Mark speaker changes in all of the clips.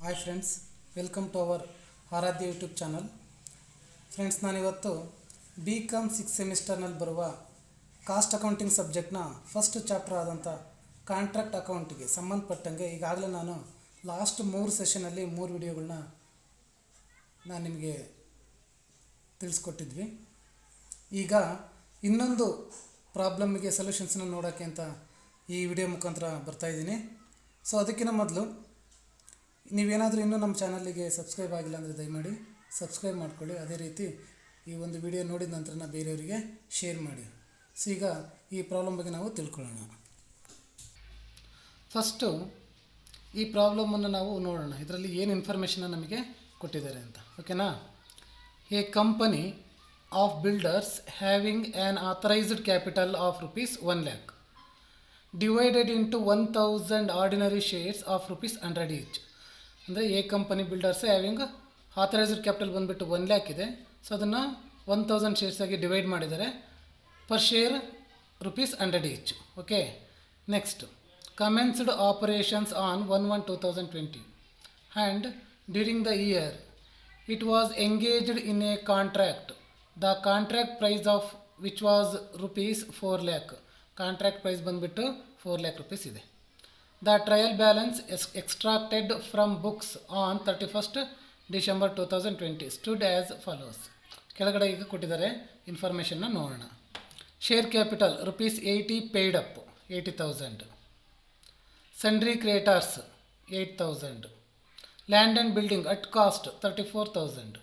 Speaker 1: Hi friends, welcome to our Aaradhya YouTube channel. Friends, ನಾನಿವತ್ತು BCom 6th ಸೆಮಿಸ್ಟರ್ನಲ್ಲಿ ಬರುವ cost accounting ಸಬ್ಜೆಕ್ಟ್ನ ಫಸ್ಟ್ ಚಾಪ್ಟರ್ ಆದಂಥ ಕಾಂಟ್ರಾಕ್ಟ್ ಅಕೌಂಟಿಗೆ ಸಂಬಂಧಪಟ್ಟಂಗೆ ಈಗಾಗಲೇ ನಾನು ಲಾಸ್ಟ್ 3 ಸೆಷನಲ್ಲಿ 3 ವಿಡಿಯೋಗಳನ್ನ ನಾನು ನಿಮಗೆ ತಿಳಿಸ್ಕೊಟ್ಟಿದ್ವಿ. ಈಗ ಇನ್ನೊಂದು ಪ್ರಾಬ್ಲಮ್ಗೆ ಸೊಲ್ಯೂಷನ್ಸ್ನ ನೋಡೋಕ್ಕೆ ಅಂತ ಈ ವಿಡಿಯೋ ಮುಖಾಂತರ ಬರ್ತಾಯಿದ್ದೀನಿ. ಸೊ ಅದಕ್ಕಿಂತ ಮೊದಲು ನೀವೇನಾದರೂ ಇನ್ನೂ ನಮ್ಮ ಚಾನಲ್ಲಿಗೆ ಸಬ್ಸ್ಕ್ರೈಬ್ ಆಗಿಲ್ಲ ಅಂದರೆ ದಯಮಾಡಿ ಸಬ್ಸ್ಕ್ರೈಬ್ ಮಾಡ್ಕೊಳ್ಳಿ. ಅದೇ ರೀತಿ ಈ ಒಂದು ವಿಡಿಯೋ ನೋಡಿದ ನಂತರ ಬೇರೆಯವರಿಗೆ ಶೇರ್ ಮಾಡಿ. ಸೊ ಈಗ ಈ ಪ್ರಾಬ್ಲಮ್ ಬಗ್ಗೆ ನಾವು ತಿಳ್ಕೊಳ್ಳೋಣ. ಫಸ್ಟು ಈ ಪ್ರಾಬ್ಲಮನ್ನು ನಾವು ನೋಡೋಣ, ಇದರಲ್ಲಿ ಏನು ಇನ್ಫಾರ್ಮೇಷನ್ನ ನಮಗೆ ಕೊಟ್ಟಿದ್ದಾರೆ ಅಂತ. ಓಕೆನಾ? A company of builders having an authorised capital of ₹1 lakh divided into 1000 ordinary shares of ₹100 each. ಅಂದರೆ A company builders having authorised capital ಬಂದುಬಿಟ್ಟು 1 lakh ಇದೆ. ಸೊ ಅದನ್ನು 1000 ಶೇರ್ಸಾಗಿ ಡಿವೈಡ್ ಮಾಡಿದ್ದಾರೆ. Per share ₹100 each. Okay, next commenced operations on 1/1/2020 and during the year it was engaged in a contract. The contract price of which was ₹4 lakh. Contract price ಬಂದುಬಿಟ್ಟು ₹4 lakh ಇದೆ. The trial balance is extracted from books on 31st December 2020 stood as follows. ಕೆಳಗಡೆ ಈಗ ಕೊಟ್ಟಿದ್ದಾರೆ ಇನ್ಫಾರ್ಮೇಷನ್ನ ನೋಡೋಣ. Share capital ₹80 paid up 80,000. Sundry craters 8,000. Land and building at cost 34,000.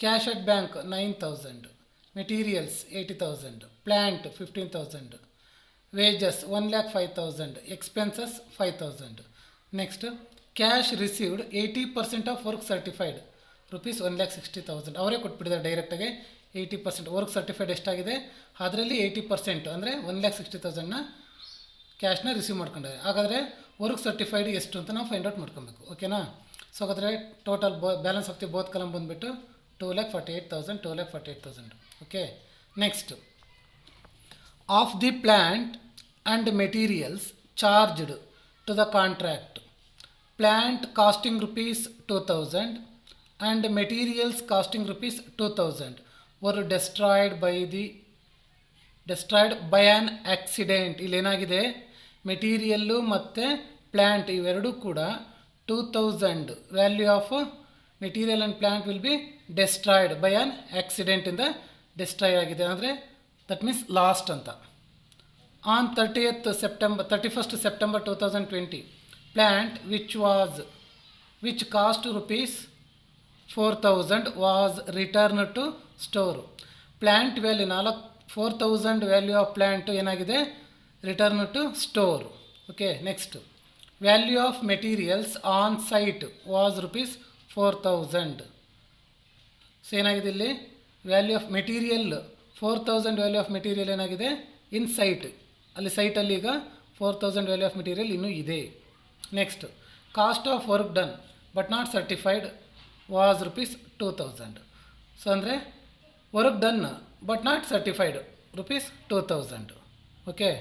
Speaker 1: Cash at bank 9,000. Materials 80,000. Plant 15,000. wages 1,05,000. expenses 5,000. next cash received 80% of work certified ₹1,60,000. ಅವರೇ ಕೊಟ್ಬಿಟ್ಟಿದ್ದಾರೆ ಡೈರೆಕ್ಟಾಗಿ 80%. Work certified ಎಷ್ಟಾಗಿದೆ ಅದರಲ್ಲಿ 80% ಅಂದರೆ 1,60,000ನ ಕ್ಯಾಶ್ನ receive ಮಾಡ್ಕೊಂಡಾರೆ. ಹಾಗಾದರೆ ವರ್ಕ್ ಸರ್ಟಿಫೈಡ್ ಎಷ್ಟು ಅಂತ ನಾವು ಫೈಂಡ್ ಔಟ್ ಮಾಡ್ಕೊಬೇಕು. ಓಕೆನಾ? ಸೊ ಹಾಗಾದರೆ total balance of the both column ಬಂದುಬಿಟ್ಟು 2,48,000 2,48,000. Okay, next of the plant and materials charged to the contract. Plant costing ₹2,000 and materials costing ₹2,000 were destroyed by an accident. ಇಲ್ಲೇನಾಗಿದೆ, material ಮತ್ತು plant ಇವೆರಡೂ ಕೂಡ 2,000 value of material and plant will be destroyed by an ಆಕ್ಸಿಡೆಂಟಿಂದ destroy ಆಗಿದೆ. ಅಂದರೆ that means lost ಅಂತ. On 31st September 2020 plant which cost ₹4,000 was returned to store. Plant value 4,000 value of plant ಏನಾಗಿದೆ, return to store. Okay, next value of materials on site was ₹4,000. So ಏನಾಗಿದೆ ಇಲ್ಲಿ value of material 4,000 value of material ಏನಾಗಿದೆ in site, ಅಲ್ಲಿ ಸೈಟಲ್ಲಿ ಈಗ 4,000 value of material ಇನ್ನೂ ಇದೆ. Next cost of work done but not certified was ₹2,000. So ಅಂದರೆ work done but not certified ₹2,000. Okay,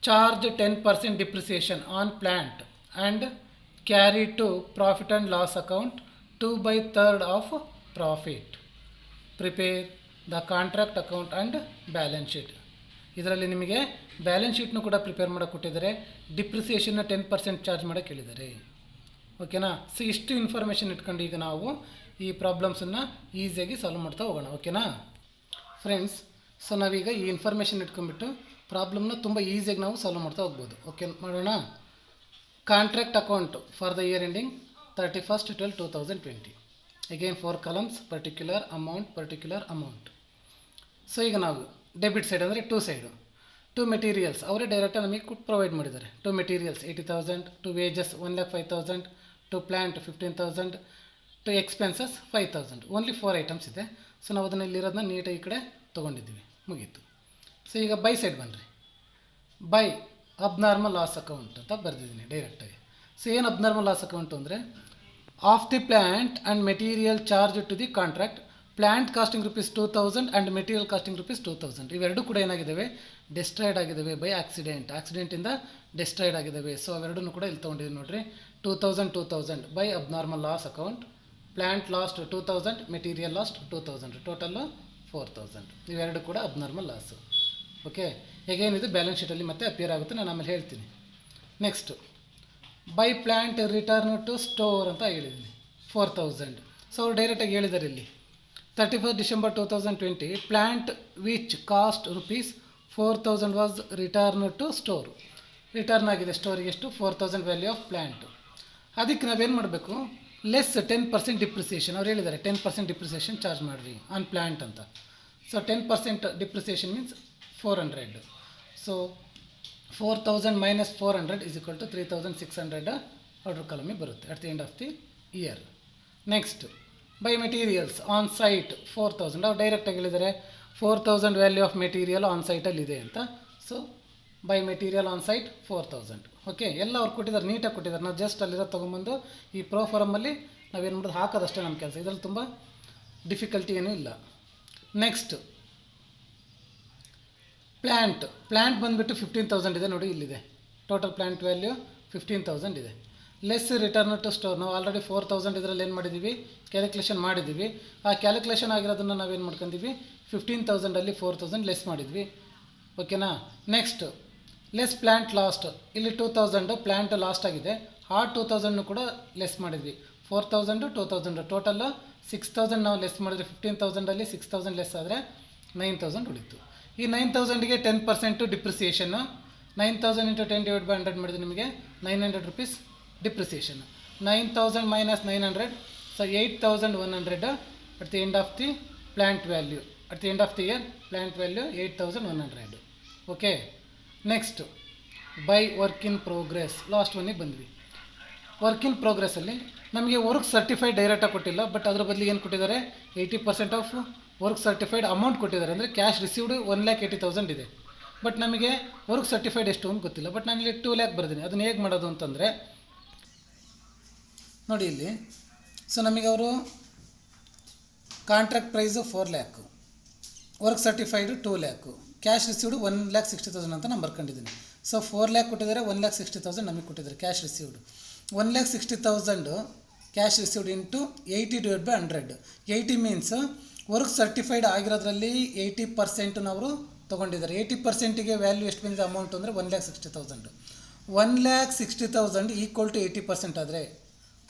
Speaker 1: charge 10% depreciation on plant and carry to profit and loss account 2/3 of profit. Prepare the contract account and balance sheet. ಇದರಲ್ಲಿ ನಿಮಗೆ balance ಶೀಟ್ನು ಕೂಡ prepare ಮಾಡೋಕ್ಕೆ ಕೊಟ್ಟಿದ್ದಾರೆ. ಡಿಪ್ರಿಸಿಯೇಷನ್ನ 10% charge ಮಾಡೋಕ್ಕೆ ಹೇಳಿದ್ದಾರೆ. ಓಕೆನಾ? So ಇಷ್ಟು ಇನ್ಫಾರ್ಮೇಷನ್ ಇಟ್ಕೊಂಡು ಈಗ ನಾವು ಈ ಪ್ರಾಬ್ಲಮ್ಸನ್ನು ಈಸಿಯಾಗಿ ಸಾಲ್ವ್ ಮಾಡ್ತಾ ಹೋಗೋಣ. ಓಕೆನಾ ಫ್ರೆಂಡ್ಸ್? ಸೊ ನಾವೀಗ ಈ ಇನ್ಫಾರ್ಮೇಷನ್ ಇಟ್ಕೊಂಡ್ಬಿಟ್ಟು ಪ್ರಾಬ್ಲಮ್ನ ತುಂಬ ಈಸಿಯಾಗಿ ನಾವು ಸಾಲ್ವ್ ಮಾಡ್ತಾ ಹೋಗ್ಬೋದು. ಓಕೆ, ಮಾಡೋಣ. Contract account for the year ending 31st 12/2020. Again 4 columns, particular amount. So ಈಗ ನಾವು ಡೆಬಿಟ್ ಸೈಡ್ ಅಂದರೆ 2 ಸೈಡು. 2 ಮೆಟೀರಿಯಲ್ಸ್ ಅವರೇ ಡೈರೆಕ್ಟಾಗಿ ನಮಗೆ ಪ್ರೊವೈಡ್ ಮಾಡಿದ್ದಾರೆ. 2 materials 80,000, 2 wages 1,05,000, 2 plant 15,000, 2 expenses 5,000. Only 4 items ಇದೆ. ಸೊ ನಾವು ಅದನ್ನು ಇಲ್ಲಿರೋದನ್ನ ನೀಟಾಗಿ ಈ ಕಡೆ ತೊಗೊಂಡಿದ್ದೀವಿ, ಮುಗೀತು. ಸೊ ಈಗ ಬೈ ಸೈಡ್ ಬನ್ನಿರಿ. ಬೈ ಅಬ್ನಾರ್ಮಲ್ ಲಾಸ್ ಅಕೌಂಟ್ ಅಂತ ಬರೆದಿದ್ದೀನಿ ಡೈರೆಕ್ಟಾಗಿ. ಸೊ ಏನು ಅಬ್ನಾರ್ಮಲ್ ಲಾಸ್ ಅಕೌಂಟು ಅಂದರೆ of the plant and material charge to the contract. Plant costing ₹2,000 and material costing ₹2,000. ಇವೆರಡೂ ಕೂಡ ಏನಾಗಿದ್ದಾವೆ, ಡೆಸ್ಟ್ರಾಯ್ಡ್ ಆಗಿದ್ದಾವೆ ಬೈ ಆಕ್ಸಿಡೆಂಟಿಂದ ಡೆಸ್ಟ್ರಾಯ್ಡ್ ಆಗಿದ್ದಾವೆ. ಸೊ ಅವೆರಡೂ ಕೂಡ ಇಲ್ಲಿ ತೊಗೊಂಡಿದ್ದೀವಿ ನೋಡಿರಿ. 2000 by abnormal loss account. Plant lost 2000, material lost 2000, total 4000. ಇವೆರಡು ಕೂಡ ಅಬ್ನಾರ್ಮಲ್ ಲಾಸು. ಓಕೆ, ಹೇಗೇನು ಇದು ಬ್ಯಾಲೆನ್ಸ್ ಶೀಟಲ್ಲಿ ಮತ್ತೆ ಅಪಿಯರ್ ಆಗುತ್ತೆ, ನಾನು ಆಮೇಲೆ ಹೇಳ್ತೀನಿ. Next, by plant return to store ಅಂತ ಹೇಳಿದ್ದೀನಿ 4000. ಸೊ ಅವ್ರು ಡೈರೆಕ್ಟಾಗಿ ಹೇಳಿದ್ದಾರೆ ಇಲ್ಲಿ 31st December 2020 plant which cost ₹4000 was return to store. Return ಆಗಿದೆ ಸ್ಟೋರಿಗೆ ಎಷ್ಟು? 4000 ವ್ಯಾಲ್ಯೂ ಆಫ್ ಪ್ಲ್ಯಾಂಟ್. ಅದಕ್ಕೆ ನಾವೇನು ಮಾಡಬೇಕು? Less 10% depreciation. ಅವ್ರು ಹೇಳಿದ್ದಾರೆ 10% ಡಿಪ್ರಿಸಿಯೇಷನ್ ಚಾರ್ಜ್ ಮಾಡಿರಿ ಆನ್ ಪ್ಲ್ಯಾಂಟ್ ಅಂತ. So 10% depreciation means 400. So 4000 minus 400 is equal to 3600 outer ಕಾಲಮಿಗೆ ಬರುತ್ತೆ at the end of the year. Next, by materials on site 4000. ಅವ್ರು ಡೈರೆಕ್ಟಾಗಿ ಹೇಳಿದ್ದಾರೆ 4000 ವ್ಯಾಲ್ಯೂ ಆಫ್ ಮೆಟೀರಿಯಲ್ ಆನ್ ಸೈಟಲ್ಲಿ ಇದೆ ಅಂತ. So by material on site 4000. Okay, ಎಲ್ಲ ಅವ್ರು ಕೊಟ್ಟಿದ್ದಾರೆ, ನೀಟಾಗಿ ಕೊಟ್ಟಿದ್ದಾರೆ. ನಾವು ಜಸ್ಟ್ ಅಲ್ಲಿರೋ ತೊಗೊಂಬಂದು ಈ ಪ್ರೋ ಫಾರಮಲ್ಲಿ ನಾವೇನು ಮಾಡೋದು ಹಾಕೋದಷ್ಟೇ ನಮ್ಮ ಕೆಲಸ. ಇದರಲ್ಲಿ ತುಂಬ ಡಿಫಿಕಲ್ಟಿ ಏನೂ ಇಲ್ಲ. ನೆಕ್ಸ್ಟ್, ಪ್ಲ್ಯಾಂಟ್ ಬಂದುಬಿಟ್ಟು 15,000 ಇದೆ ನೋಡಿ, ಇಲ್ಲಿದೆ ಟೋಟಲ್ ಪ್ಲ್ಯಾಂಟ್ ವ್ಯಾಲ್ಯೂ 15,000 ಇದೆ. Less return to store. ನಾವು ಆಲ್ರೆಡಿ 4000 ಇದರಲ್ಲಿ ಏನು ಮಾಡಿದ್ದೀವಿ? ಕ್ಯಾಲ್ಕುಲೇಷನ್ ಮಾಡಿದ್ದೀವಿ. ಆ ಕ್ಯಾಲ್ಕುಲೇಷನ್ ಆಗಿರೋದನ್ನು ನಾವೇನು ಮಾಡ್ಕೊಂಡಿದ್ವಿ? 15,000ಅಲ್ಲಿ 4000 ಲೆಸ್ ಮಾಡಿದ್ವಿ. ಓಕೆನಾ? Next, less plant last. ಇಲ್ಲಿ 2000 ಪ್ಲ್ಯಾಂಟ್ ಲಾಸ್ಟ್ ಆಗಿದೆ, ಆ 2000 ಕೂಡ ಲೆಸ್ ಮಾಡಿದ್ವಿ. 4000 2000 ಟೋಟಲ್ 6000 ನಾವು ಲೆಸ್ ಮಾಡಿದ್ರೆ 15,000ಅಲ್ಲಿ 6000 ಲೆಸ್ ಆದರೆ 9000 ಉಳಿತು. ಈ 9000ಗೆ 10% ಡಿಪ್ರಿಸಿಯೇಷನ್ನು. 9000 × 10/100 ಮಾಡಿದ್ರೆ ನಿಮಗೆ 900 rupees depreciation. 9000 minus 900, so 8100 at the end of the plant value. At the end of the year plant value 8100. Okay, next, by work in progress. Last ಒನ್ನಿಗೆ ಬಂದ್ವಿ. ವರ್ಕ್ ಇನ್ ಪ್ರೋಗ್ರೆಸ್ಸಲ್ಲಿ ನಮಗೆ ವರ್ಕ್ ಸರ್ಟಿಫೈಡ್ ಡೈರೆಕ್ಟಾಗಿ ಕೊಟ್ಟಿಲ್ಲ, ಬಟ್ ಅದ್ರ ಬದಲಿಗೆ ಏನು ಕೊಟ್ಟಿದ್ದಾರೆ? 80% ಆಫ್ ವರ್ಕ್ ಸರ್ಟಿಫೈಡ್ ಅಮೌಂಟ್ ಕೊಟ್ಟಿದ್ದಾರೆ. ಅಂದರೆ ಕ್ಯಾಶ್ ರಿಸೀವ್ಡ್ 1,80,000 ಇದೆ, ಬಟ್ ನಮಗೆ ವರ್ಕ್ ಸರ್ಟಿಫೈಡ್ ಎಷ್ಟು ಅಂತ ಗೊತ್ತಿಲ್ಲ. ಬಟ್ ನಾನು ಇಲ್ಲಿ 2 lakh ಬರ್ತೀನಿ. ಅದನ್ನು ಹೇಗೆ ಮಾಡೋದು ಅಂತಂದರೆ ನೋಡಿ ಇಲ್ಲಿ. ಸೊ ನಮಗೆ ಅವರು contract price 4 lakh, work certified 2 lakh, cash received 1,60,000 ಅಂತ ನಾನು ಬರ್ಕೊಂಡಿದ್ದೀನಿ. ಸೊ 4 lakh ಕೊಟ್ಟಿದ್ದಾರೆ, 1,60,000 ನಮಗೆ ಕೊಟ್ಟಿದ್ದಾರೆ cash received. 1,60,000 cash received into 80/100. 80 means work certified ಆಗಿರೋದ್ರಲ್ಲಿ 80% ನಾವು ತೊಗೊಂಡಿದ್ದಾರೆ. 80%ಗೆ ವ್ಯಾಲ್ಯೂ ಎಷ್ಟು ಬಂದಿದೆ ಅಮೌಂಟ್ ಅಂದರೆ 1,60,000. 1,60,000 ಈಕ್ವಲ್ ಟು 80% ಆದರೆ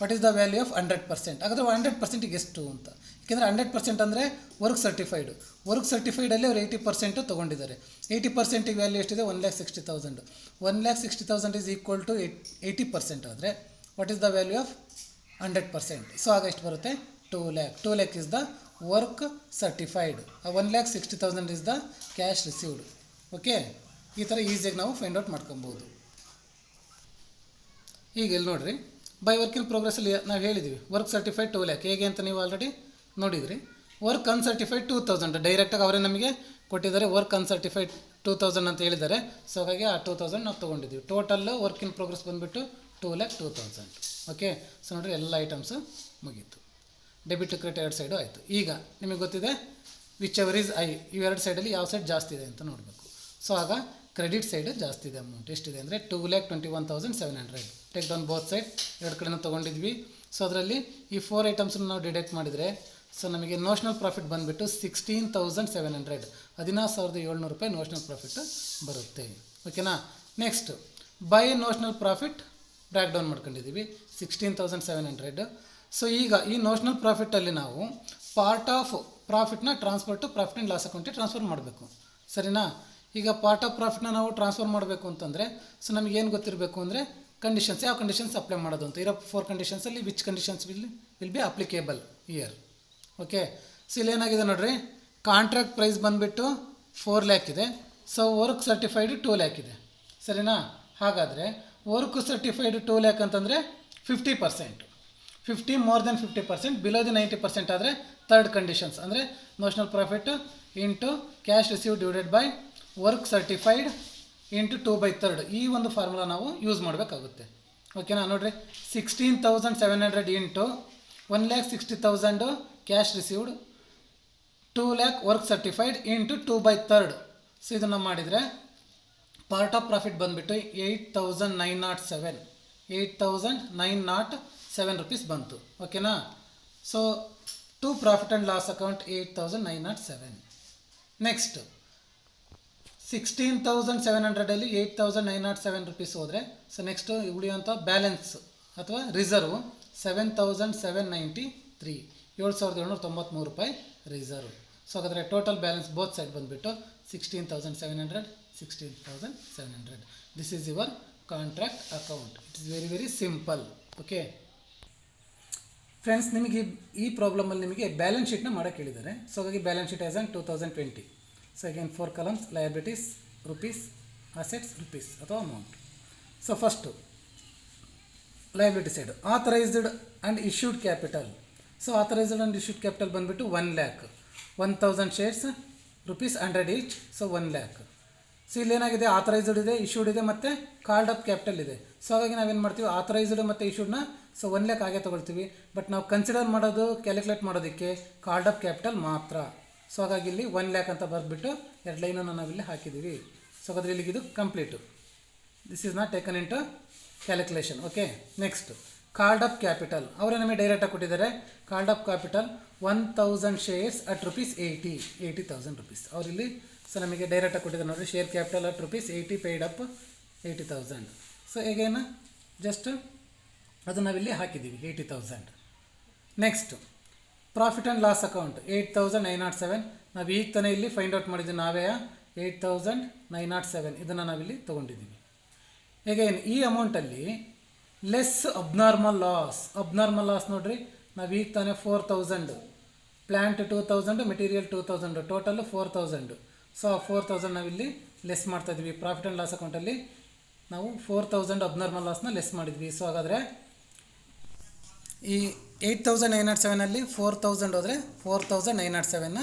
Speaker 1: what is the value of 100%? ಹಾಗಾದರೆ 100%ಗೆ ಎಷ್ಟು ಅಂತ? ಯಾಕೆಂದರೆ 100% ಅಂದರೆ ವರ್ಕ್ ಸರ್ಟಿಫೈಡು. ವರ್ಕ್ ಸರ್ಟಿಫೈಡಲ್ಲಿ ಅವ್ರು 80% ತೊಗೊಂಡಿದ್ದಾರೆ. 80%ಗೆ ವ್ಯಾಲ್ಯೂ ಎಷ್ಟಿದೆ? 1,60,000. 1,60,000 ಈಸ್ ಈಕ್ವಲ್ ಟು 80% ಆದರೆ what is the value of 100%? So ಆಗ ಎಷ್ಟು ಬರುತ್ತೆ? 2 lakh. 2 lakh is the work certified. 1,60,000 is the cash received. Okay, ಈ ಥರ ಈಸಿಯಾಗಿ ನಾವು ಫೈಂಡ್ ಔಟ್ ಮಾಡ್ಕೊಬೋದು. ಈಗ ಇಲ್ಲಿ ನೋಡಿರಿ, ಬೈ ವರ್ಕ್ ಇನ್ ಪ್ರೋಗ್ರೆಸ್ಸಲ್ಲಿ ನಾವು ಹೇಳಿದ್ದೀವಿ ವರ್ಕ್ ಸರ್ಟಿಫೈಡ್ 2 lakh. ಹೇಗೆ ಅಂತ ನೀವು ಆಲ್ರೆಡಿ ನೋಡಿದ್ರಿ. ವರ್ಕ್ ಅನ್ಸರ್ಟಿಫೈಡ್ 2000 ಡೈರೆಕ್ಟಾಗಿ ಅವರೇ ನಮಗೆ ಕೊಟ್ಟಿದ್ದಾರೆ. ವರ್ಕ್ ಅನ್ಸರ್ಟಿಫೈಡ್ 2000 ಅಂತ ಹೇಳಿದ್ದಾರೆ. ಸೊ ಹಾಗಾಗಿ ಆ 2000 ನಾವು ತೊಗೊಂಡಿದ್ದೀವಿ. ಟೋಟಲ್ ವರ್ಕ್ ಇನ್ ಪ್ರೋಗ್ರೆಸ್ ಬಂದುಬಿಟ್ಟು 2,02,000. ಓಕೆ, ಸೊ ನೋಡಿರಿ ಎಲ್ಲ ಐಟಮ್ಸು ಮುಗೀತು. ಡೆಬಿಟ್ ಟು ಕ್ರೆಡಿಟ್ ಎರಡು ಸೈಡು ಆಯಿತು. ಈಗ ನಿಮಗೆ ಗೊತ್ತಿದೆ ವಿಚ್ ಎವರ್ ಈಸ್ ಐ, ಇವೆರಡು ಸೈಡಲ್ಲಿ ಯಾವ ಸೈಡ್ ಜಾಸ್ತಿ ಇದೆ ಅಂತ ನೋಡಬೇಕು. ಸೊ ಆಗ ಕ್ರೆಡಿಟ್ ಸೈಡು ಜಾಸ್ತಿ ಇದೆ. ಅಮೌಂಟ್ ಎಷ್ಟಿದೆ ಅಂದರೆ 2,21,700. ಟೇಕ್ ಡೌನ್ ಬೋತ್ ಸೈಡ್, ಎರಡು ಕಡೆನೂ ತೊಗೊಂಡಿದ್ವಿ. ಸೊ ಅದರಲ್ಲಿ ಈ 4 ಐಟಮ್ಸನ್ನು ನಾವು ಡಿಡಕ್ಟ್ ಮಾಡಿದರೆ ಸೊ ನಮಗೆ ನೋಷನಲ್ ಪ್ರಾಫಿಟ್ ಬಂದುಬಿಟ್ಟು 16,700, 16,700 ರೂಪಾಯಿ ನೋಷನಲ್ ಪ್ರಾಫಿಟ್ ಬರುತ್ತೆ. ಓಕೆನಾ? Next, by notional profit break down ಮಾಡ್ಕೊಂಡಿದ್ದೀವಿ 16,700. ಸೊ ಈಗ ಈ ನೋಷನಲ್ ಪ್ರಾಫಿಟಲ್ಲಿ ನಾವು ಪಾರ್ಟ್ ಆಫ್ ಪ್ರಾಫಿಟ್ನ transfer to profit and loss ಅಕೌಂಟಿಗೆ ಟ್ರಾನ್ಸ್ಫರ್ ಮಾಡಬೇಕು. ಸರಿನಾ? ಈಗ ಪಾರ್ಟ್ ಆಫ್ ಪ್ರಾಫಿಟ್ನ ನಾವು ಟ್ರಾನ್ಸ್ಫರ್ ಮಾಡಬೇಕು ಅಂತಂದರೆ ಸೊ ನಮಗೇನು ಗೊತ್ತಿರಬೇಕು ಅಂದರೆ ಕಂಡೀಷನ್ಸ್, ಯಾವ ಕಂಡೀಷನ್ಸ್ ಅಪ್ಲೈ ಮಾಡೋದು ಅಂತ. ಇರೋ 4 ಕಂಡೀಷನ್ಸಲ್ಲಿ which conditions will be applicable year. Okay, so ಇಲ್ಲೇನಾಗಿದೆ ನೋಡಿರಿ, ಕಾಂಟ್ರಾಕ್ಟ್ ಪ್ರೈಸ್ ಬಂದುಬಿಟ್ಟು 4 lakh ಇದೆ. ಸೊ ವರ್ಕ್ ಸರ್ಟಿಫೈಡ್ 2 lakh ಇದೆ. ಸರಿನಾ? ಹಾಗಾದರೆ ವರ್ಕ್ ಸರ್ಟಿಫೈಡ್ 2 lakh ಅಂತಂದರೆ 50%, 50 more than 50%, ಬಿಲೋ ದಿ 90% ಆದರೆ ಥರ್ಡ್ ಕಂಡೀಷನ್ಸ್ ಅಂದರೆ notional profit into cash receive divided by work certified into 2/3. ಈ ಒಂದು ಫಾರ್ಮುಲಾ ನಾವು ಯೂಸ್ ಮಾಡಬೇಕಾಗುತ್ತೆ. ಓಕೆನಾ? ನೋಡಿರಿ, 16,700 into 1,60,000 cash received, 2 lakh work certified into 2/3. So ಇದನ್ನು ಮಾಡಿದರೆ ಪಾರ್ಟ್ ಆಫ್ ಪ್ರಾಫಿಟ್ ಬಂದುಬಿಟ್ಟು 8,907. 8,907 rupees ಬಂತು. ಓಕೆನಾ. So to profit and loss account 8,907. Next 16,700 8,907 rupees ಹೋದರೆ, ಸೊ ನೆಕ್ಸ್ಟ್ ಉಳಿಯುವಂಥ ಬ್ಯಾಲೆನ್ಸ್ ಅಥವಾ ರಿಸರ್ವ್ 7,793 7,793 ರೂಪಾಯಿ ರಿಸರ್ವ್. ಸೊ ಹಾಗಾದರೆ ಟೋಟಲ್ ಬ್ಯಾಲೆನ್ಸ್ ಬೋತ್ ಸೈಡ್ ಬಂದುಬಿಟ್ಟು 16,700 16,700. This is your contract account. It is very very simple. Okay friends, ನಿಮಗೆ ಈ ಪ್ರಾಬ್ಲಮಲ್ಲಿ ನಿಮಗೆ ಬ್ಯಾಲೆನ್ಸ್ ಶೀಟ್ನ ಮಾಡೋಕ್ಕೆ ಹೇಳಿದ್ದಾರೆ. ಸೊ ಹಾಗಾಗಿ balance sheet as on 2020. So again 4 columns, liabilities rupees, assets rupees ಅಥವಾ amount. So first liability side authorised and issued capital. So authorised and issued capital ಬಂದುಬಿಟ್ಟು 1 lakh, 1,000 shares rupees 100 each. So 1 lakh. So ಇಲ್ಲೇನಾಗಿದೆ, authorised ಇದೆ, issued ಇದೆ, ಮತ್ತು called up capital ಇದೆ. So ಹಾಗಾಗಿ ನಾವೇನು ಮಾಡ್ತೀವಿ, ಆಥರೈಸ್ಡ್ ಮತ್ತು ಇಶ್ಯೂಡ್ನ ಸೊ 1 lakh ಹಾಗೆ ತೊಗೊಳ್ತೀವಿ. ಬಟ್ ನಾವು ಕನ್ಸಿಡರ್ ಮಾಡೋದು, ಕ್ಯಾಲ್ಕುಲೇಟ್ ಮಾಡೋದಕ್ಕೆ ಕಾಲ್ಡ್ ಅಪ್ ಕ್ಯಾಪಿಟಲ್ ಮಾತ್ರ. ಸೊ ಹಾಗಾಗಿ ಇಲ್ಲಿ 1 lakh ಅಂತ ಬರೆದ್ಬಿಟ್ಟು 2 ಲೈನನ್ನು ನಾವಿಲ್ಲಿ ಹಾಕಿದ್ದೀವಿ. ಸೊ ಹಾಗಾದರೆ ಇಲ್ಲಿಗೆ ಇದು complete. This is not taken in to calculation. Okay next called up capital ಅವರೇ ನಮಗೆ ಡೈರೆಕ್ಟಾಗಿ ಕೊಟ್ಟಿದ್ದಾರೆ. Called up capital 1,000 shares at rupees 80,000 rupees. ಅವರಿಲ್ಲಿ ಸೊ ನಮಗೆ ಡೈರೆಕ್ಟಾಗಿ ಕೊಟ್ಟಿದ್ದಾರೆ ನೋಡಿರಿ. Share capital at rupees 80 paid up 80,000. So ಹೇಗೇನು ಜಸ್ಟ್ ಅದು ನಾವಿಲ್ಲಿ ಹಾಕಿದ್ದೀವಿ 80,000. Next profit and loss account 8,907. ನಾವು ಈಗ ತಾನೇ ಇಲ್ಲಿ ಫೈಂಡ್ ಔಟ್ ಮಾಡಿದ್ವಿ ನಾವೇ 8,907 ಇದನ್ನು ನಾವಿಲ್ಲಿ ತೊಗೊಂಡಿದ್ದೀವಿ. ಹೇಗೇನು ಈ ಅಮೌಂಟಲ್ಲಿ ಲೆಸ್ ಅಬ್ನಾರ್ಮಲ್ ಲಾಸ್ ನೋಡಿರಿ. ನಾವು ಈಗ ತಾನೇ 4,000, ಪ್ಲ್ಯಾಂಟ್ 2,000, ಮೆಟೀರಿಯಲ್ 2,000, ಟೋಟಲ್ 4,000. ಸೊ ಆ 4,000 ನಾವಿಲ್ಲಿ ಲೆಸ್ ಮಾಡ್ತಾಯಿದ್ವಿ. ಪ್ರಾಫಿಟ್ ಆ್ಯಂಡ್ ಲಾಸ್ ಅಕೌಂಟಲ್ಲಿ ನಾವು 4,000 ಅಬ್ನಾರ್ಮಲ್ ಲಾಸ್ನ ಲೆಸ್ ಮಾಡಿದ್ವಿ. ಸೊ ಹಾಗಾದರೆ ಈ 8,907ಅಲ್ಲಿ 4,000 ಹೋದರೆ 4,907ನ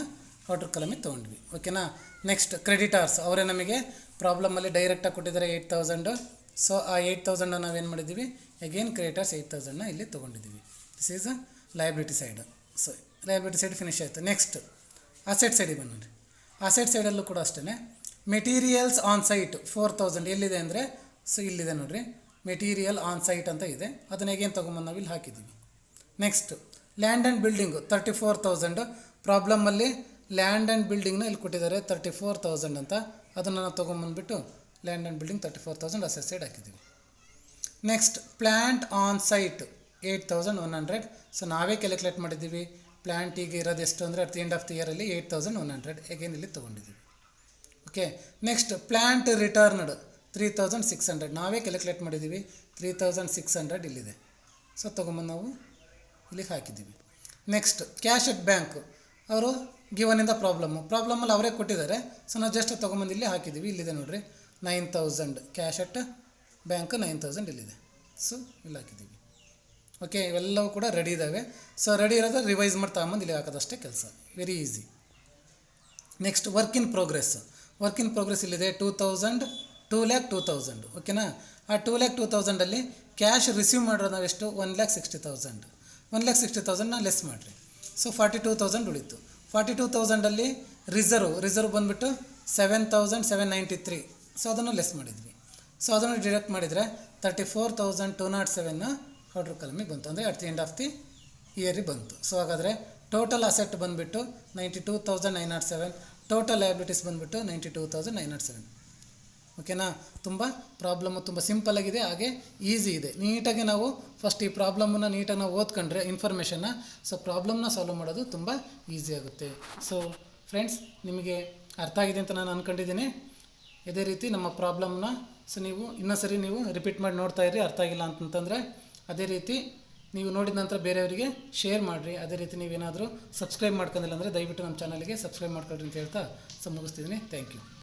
Speaker 1: ಔಟರ್ ಕಾಲಮಿಗೆ ತೊಗೊಂಡ್ವಿ. ಓಕೆನಾ. ನೆಕ್ಸ್ಟ್ ಕ್ರೆಡಿಟಾರ್ಸ್ ಅವರೇ ನಮಗೆ ಪ್ರಾಬ್ಲಮಲ್ಲಿ ಡೈರೆಕ್ಟಾಗಿ ಕೊಟ್ಟಿದ್ದಾರೆ 8,000. ಸೊ ಆ 8,000 ನಾವೇನು ಮಾಡಿದ್ದೀವಿ, ಅಗೇನ್ ಕ್ರೆಡಿಟಾರ್ಸ್ 8,000ನ ಇಲ್ಲಿ ತೊಗೊಂಡಿದ್ದೀವಿ. This is liability side. So liability side finish ಆಯಿತು. ನೆಕ್ಸ್ಟ್ ಅಸೆಟ್ ಸೈಡಿಗೆ ಬಂದ್ರಿ. ಅಸೆಟ್ ಸೈಡಲ್ಲೂ ಕೂಡ ಅಷ್ಟೇ ಮೆಟೀರಿಯಲ್ಸ್ ಆನ್ ಸೈಟ್ 4,000 ಎಲ್ಲಿದೆ ಅಂದರೆ, ಸೊ ಇಲ್ಲಿದೆ ನೋಡಿರಿ, ಮೆಟೀರಿಯಲ್ ಆನ್ ಸೈಟ್ ಅಂತ ಇದೆ. ಅದನ್ನ ಹೇಗೇನು ತೊಗೊಂಬಂದು ನಾವು ಇಲ್ಲಿ ಹಾಕಿದ್ದೀವಿ. Next land and building 34,000. ಪ್ರಾಬ್ಲಮಲ್ಲಿ ಲ್ಯಾಂಡ್ ಆ್ಯಂಡ್ ಬಿಲ್ಡಿಂಗ್ನ ಇಲ್ಲಿ ಕೊಟ್ಟಿದ್ದಾರೆ 34,000 ಅಂತ. ಅದನ್ನು ನಾವು ತೊಗೊಂಬಂದ್ಬಿಟ್ಟು land and building 34,000 asset side ಹಾಕಿದ್ದೀವಿ. Next plant on site 8,100. So ನಾವೇ ಕ್ಯಾಲ್ಕುಲೇಟ್ ಮಾಡಿದ್ದೀವಿ. ಪ್ಲ್ಯಾಂಟ್ ಈಗ ಇರೋದು ಎಷ್ಟು ಅಂದರೆ at the end of the ಇಯರಲ್ಲಿ 8,100 ಅಗೇನ್ ಇಲ್ಲಿ ತೊಗೊಂಡಿದ್ದೀವಿ. ಓಕೆ ನೆಕ್ಸ್ಟ್ ಪ್ಲ್ಯಾಂಟ್ ರಿಟರ್ನ್ಡ್ 3,600 ನಾವೇ ಕ್ಯಾಲ್ಕುಲೇಟ್ ಮಾಡಿದ್ದೀವಿ. 3,600 ಇಲ್ಲಿದೆ. ಸೊ ತೊಗೊಂಬಂದು ನಾವು ಇಲ್ಲಿಗೆ ಹಾಕಿದ್ದೀವಿ. ನೆಕ್ಸ್ಟ್ ಕ್ಯಾಶ್ ಅಟ್ ಬ್ಯಾಂಕ್ ಅವರು ಗಿವನಿಂದ ಪ್ರಾಬ್ಲಮಲ್ಲಿ ಅವರೇ ಕೊಟ್ಟಿದ್ದಾರೆ. ಸೊ ನಾವು ಜಸ್ಟ್ ತೊಗೊಂಬಂದು ಇಲ್ಲಿ ಹಾಕಿದ್ದೀವಿ. ಇಲ್ಲಿದೆ ನೋಡಿರಿ 9,000 ಕ್ಯಾಶ್ ಅಟ್ ಬ್ಯಾಂಕ್ 9,000 ಇಲ್ಲಿದೆ. ಸೊ ಇಲ್ಲಿ ಹಾಕಿದ್ದೀವಿ. ಓಕೆ ಇವೆಲ್ಲವೂ ಕೂಡ ರೆಡಿ ಇದ್ದಾವೆ. ಸೊ ರೆಡಿ ಇರೋದು ರಿವೈಸ್ ಮಾಡಿ ತಗೊಂಬಂದು ಇಲ್ಲಿ ಹಾಕೋದಷ್ಟೇ ಕೆಲಸ. Very easy. Next work in progress ಇಲ್ಲಿದೆ 2,02,00,000. ಓಕೆನಾ. ಆ 2,02,000ಅಲ್ಲಿ ಕ್ಯಾಶ್ ರಿಸೀವ್ ಮಾಡಿರೋದು ನಾವು ಎಷ್ಟು 1,60,000. 1,60,000ನ ಲೆಸ್ ಮಾಡಿರಿ. ಸೊ 42,000 ಉಳಿತು. 42,000ಅಲ್ಲಿ ರಿಸರ್ವ್ ಬಂದುಬಿಟ್ಟು 7,793. ಸೊ ಅದನ್ನು ಲೆಸ್ ಮಾಡಿದ್ವಿ. ಸೊ ಅದನ್ನು ಡಿಡಕ್ಟ್ ಮಾಡಿದರೆ 34,207ನ ಔಟರ್ ಕಾಲಮಿಗೆ ಬಂತು. ಅಂದರೆ at the end of the ಇಯರಿಗೆ ಬಂತು. ಸೊ ಹಾಗಾದರೆ ಟೋಟಲ್ ಅಸೆಟ್ ಬಂದುಬಿಟ್ಟು 92,907. ಟೋಟಲ್ ಲಯಬಿಲಿಟೀಸ್ ಬಂದುಬಿಟ್ಟು 92,907. ಓಕೆನಾ. ತುಂಬ ತುಂಬ ಸಿಂಪಲ್ಲಾಗಿದೆ, ಹಾಗೆ ಈಸಿ ಇದೆ. ನೀಟಾಗಿ ನಾವು ಫಸ್ಟ್ ಈ ಪ್ರಾಬ್ಲಮನ್ನು ನೀಟಾಗಿ ನಾವು ಓದ್ಕೊಂಡ್ರೆ ಇನ್ಫಾರ್ಮೇಷನ್ನ, ಸೊ ಪ್ರಾಬ್ಲಮ್ನ ಸಾಲ್ವ್ ಮಾಡೋದು ತುಂಬ ಈಸಿ ಆಗುತ್ತೆ. ಸೊ ಫ್ರೆಂಡ್ಸ್, ನಿಮಗೆ ಅರ್ಥ ಆಗಿದೆ ಅಂತ ನಾನು ಅಂದ್ಕೊಂಡಿದ್ದೀನಿ. ಇದೇ ರೀತಿ ನಮ್ಮ ಪ್ರಾಬ್ಲಮ್ನ ಸೊ ನೀವು ಇನ್ನೊಂದು ಸರಿ ನೀವು ರಿಪೀಟ್ ಮಾಡಿ ನೋಡ್ತಾ ಇರಿ. ಅರ್ಥ ಆಗಿಲ್ಲ ಅಂತಂತಂದರೆ ಅದೇ ರೀತಿ ನೀವು ನೋಡಿದ ನಂತರ ಬೇರೆಯವರಿಗೆ ಶೇರ್ ಮಾಡಿರಿ. ಅದೇ ರೀತಿ ನೀವೇನಾದರೂ ಸಬ್ಸ್ಕ್ರೈಬ್ ಮಾಡ್ಕೊಂಡಿಲ್ಲ ಅಂದರೆ ದಯವಿಟ್ಟು ನಮ್ಮ ಚಾನಲ್ಗೆ ಸಬ್ಸ್ಕ್ರೈಬ್ ಮಾಡ್ಕೊಳ್ರಿ ಅಂತ ಹೇಳ್ತಾ ಸೊ ಮುಗಿಸ್ತಿದ್ದೀನಿ. Thank you.